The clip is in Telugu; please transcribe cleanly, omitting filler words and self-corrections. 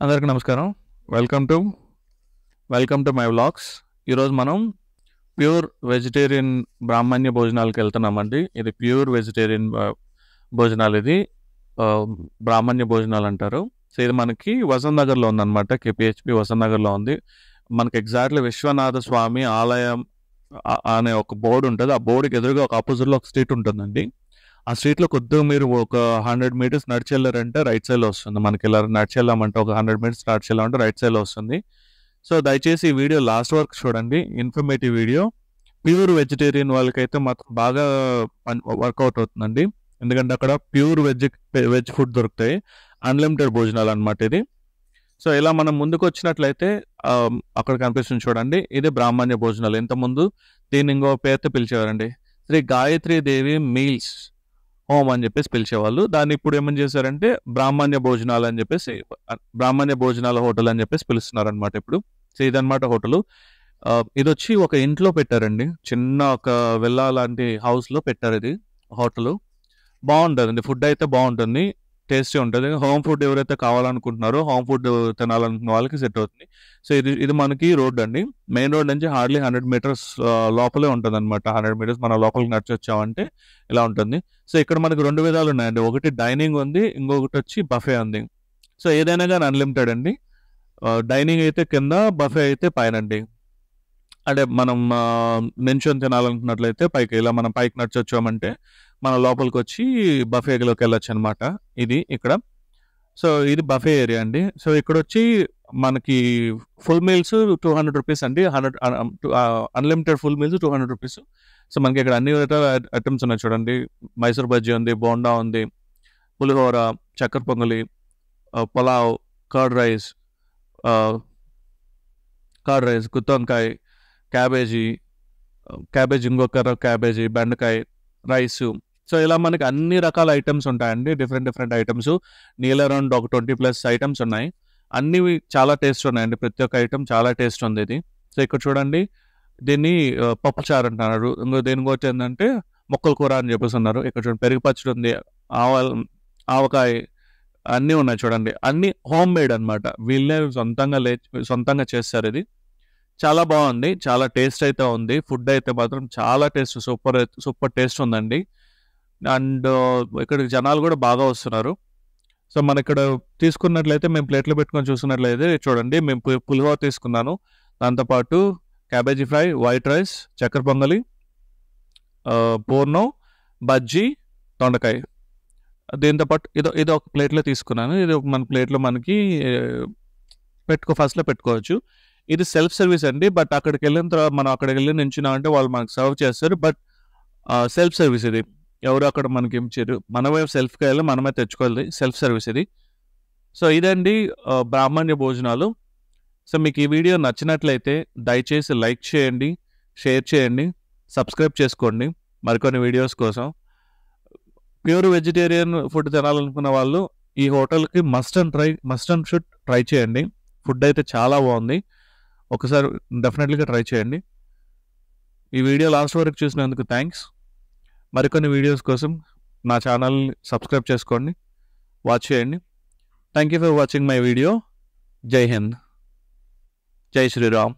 అందరికీ నమస్కారం. Welcome to welcome to my vlogs. ఈరోజు మనం ప్యూర్ వెజిటేరియన్ బ్రాహ్మణ్య భోజనాలకు వెళ్తున్నామండి. ఇది ప్యూర్ వెజిటేరియన్ భోజనాలు. ఇది బ్రాహ్మణ్య భోజనాలు అంటారు. సో ఇది మనకి వసంత్ నగర్లో ఉందన్నమాట. కేపీహెచ్పి వసంత్ నగర్లో ఉంది. మనకి ఎగ్జాక్ట్లీ విశ్వనాథ స్వామి ఆలయం అనే ఒక బోర్డు ఉంటుంది. ఆ బోర్డుకి ఎదురుగా ఒక ఆపోజిట్లో ఒక స్ట్రీట్ ఉంటుందండి. ఆ స్ట్రీట్లో కొద్దిగా మీరు ఒక 100 మీటర్స్ నడిచి వెళ్ళారంటే రైట్ సైడ్లో వస్తుంది. మనకి ఇలా నడిచి వెళ్ళామంటే ఒక 100 మీటర్స్ నడిచి వెళ్ళామంటే రైట్ సైడ్లో వస్తుంది. సో దయచేసి ఈ వీడియో లాస్ట్ వరకు చూడండి. Informative video. ప్యూర్ వెజిటేరియన్ వాళ్ళకైతే మాత్రం బాగా వర్కౌట్ అవుతుందండి. ఎందుకంటే అక్కడ ప్యూర్ వెజ్ ఫుడ్ దొరుకుతాయి. అన్లిమిటెడ్ భోజనాలు అనమాట ఇది. సో ఇలా మనం ముందుకు వచ్చినట్లయితే అక్కడ కనిపిస్తుంది చూడండి. ఇది బ్రాహ్మణ్య భోజనాలు. ఇంతకుముందు దీన్ని ఇంకో పేరుతో పిలిచేవారండి. శ్రీ గాయత్రీ దేవి మీల్స్ హోమ్ అని చెప్పేసి పిలిచేవాళ్ళు. దాన్ని ఇప్పుడు ఏమని చేశారంటే బ్రాహ్మణ్య భోజనాలు అని చెప్పేసి, బ్రాహ్మణ్య భోజనాల హోటల్ అని చెప్పేసి పిలుస్తున్నారనమాట ఇప్పుడు. సో ఇదనమాట హోటలు. ఇది వచ్చి ఒక ఇంట్లో పెట్టారండి. చిన్న ఒక విల్లా లాంటి హౌస్లో పెట్టారు ఇది హోటలు. బాగుంటుందండి. ఫుడ్ అయితే బాగుంటుంది, టేస్టీ ఉంటుంది. హోమ్ ఫుడ్ ఎవరైతే కావాలనుకుంటున్నారో, హోమ్ ఫుడ్ తినాలనుకున్న వాళ్ళకి సెట్ అవుతుంది. సో ఇది మనకి రోడ్ అండి. మెయిన్ రోడ్ నుంచి హార్డ్లీ 100 మీటర్స్ లోపలే ఉంటుంది అనమాట. 100 మీటర్స్ మనం లోపలికి నడిచి వచ్చామంటే ఇలా ఉంటుంది. సో ఇక్కడ మనకి 2 విధాలు ఉన్నాయండి. ఒకటి డైనింగ్ ఉంది, ఇంకొకటి వచ్చి బఫే ఉంది. సో ఏదైనా కానీ అన్లిమిటెడ్ అండి. డైనింగ్ అయితే కింద, బఫే అయితే పైన అండి. అంటే మనం నించొని తినాలనుకున్నట్లయితే పైకి, ఇలా మనం పైకి నడిచి వచ్చామంటే మన లోపలికి వచ్చి బఫేలోకి వెళ్ళొచ్చు అనమాట. ఇది ఇక్కడ. సో ఇది బఫే ఏరియా అండి. సో ఇక్కడ వచ్చి మనకి ఫుల్ మీల్స్ 200 రూపీస్ అండి. Unlimited full meals 200 rupees. So మనకి ఇక్కడ అన్ని రకాల ఐటమ్స్ ఉన్నాయి చూడండి. మైసూర్ బజ్జీ ఉంది, బోండా ఉంది, పులిహోర, చక్కెర పొంగలి, పులావ్, కర్డ్ రైస్, గుత్తి వంకాయ, క్యాబేజీ, ఇంకొక క్యాబేజీ, బెండకాయ, రైసు. సో ఇలా మనకి అన్ని రకాల ఐటమ్స్ ఉంటాయండి. Different items. నియర్ అరౌండ్ ఒక 20+ ఐటమ్స్ ఉన్నాయి. అన్ని చాలా టేస్ట్ ఉన్నాయండి. ప్రతి ఒక్క ఐటమ్ చాలా టేస్ట్ ఉంది ఇది. సో ఇక్కడ చూడండి, దీన్ని పప్పుచారు అంటున్నారు. దీనికి ఏంటంటే మొక్కల కూర అని చెప్పేసి ఉన్నారు. ఇక్కడ చూడండి, పెరుగు పచ్చడి ఉంది, ఆవకాయ, అన్నీ ఉన్నాయి చూడండి. అన్నీ హోమ్ మేడ్ అనమాట. వీళ్ళే సొంతంగా చేస్తారు. ఇది చాలా బాగుంది. చాలా టేస్ట్ అయితే ఉంది. ఫుడ్ అయితే మాత్రం చాలా టేస్ట్, సూపర్ టేస్ట్ ఉందండి. అండ్ ఇక్కడికి జనాలు కూడా బాగా వస్తున్నారు. సో మన ఇక్కడ తీసుకున్నట్లయితే, మేము ప్లేట్లో పెట్టుకొని చూసుకున్నట్లయితే చూడండి, మేము పులిహోర తీసుకున్నాను. దాంతోపాటు క్యాబేజీ ఫ్రై, వైట్ రైస్, చక్కెర పొంగలి, పూర్ణం, బజ్జీ, దొండకాయ. దీంతోపాటు ఇది ఒక ప్లేట్లో తీసుకున్నాను. ఇది మన ప్లేట్లో మనకి ఫస్ట్లో పెట్టుకోవచ్చు. ఇది సెల్ఫ్ సర్వీస్ అండి. బట్ అక్కడికి వెళ్ళిన తర్వాత మనం అక్కడికి వెళ్ళి నించున్నామంటే వాళ్ళు మనకు సర్వ్ చేస్తారు. బట్ సెల్ఫ్ సర్వీస్ ఇది. ఎవరు అక్కడ మనకి ఏం చేయరు. మనమే సెల్ఫ్గా వెళ్ళి మనమే తెచ్చుకోవాలి. సెల్ఫ్ సర్వీస్ ఇది. సో ఇదండి బ్రాహ్మణ్య భోజనాలు. సో మీకు ఈ వీడియో నచ్చినట్లయితే దయచేసి లైక్ చేయండి, షేర్ చేయండి, సబ్స్క్రైబ్ చేసుకోండి మరికొన్ని వీడియోస్ కోసం. ప్యూర్ వెజిటేరియన్ ఫుడ్ తినాలనుకున్న వాళ్ళు ఈ హోటల్కి మస్ట్ అండ్ షుడ్ ట్రై చేయండి. ఫుడ్ అయితే చాలా బాగుంది. ఒకసారి డెఫినెట్లీగా ట్రై చేయండి. ఈ వీడియో లాస్ట్ వరకు చూసినందుకు థ్యాంక్స్. మరికొన్ని వీడియోస్ కోసం నా ఛానల్ సబ్స్క్రైబ్ చేసుకోండి, వాచ్ చేయండి. Thank you for watching my video. జై హింద్, జై శ్రీరామ్.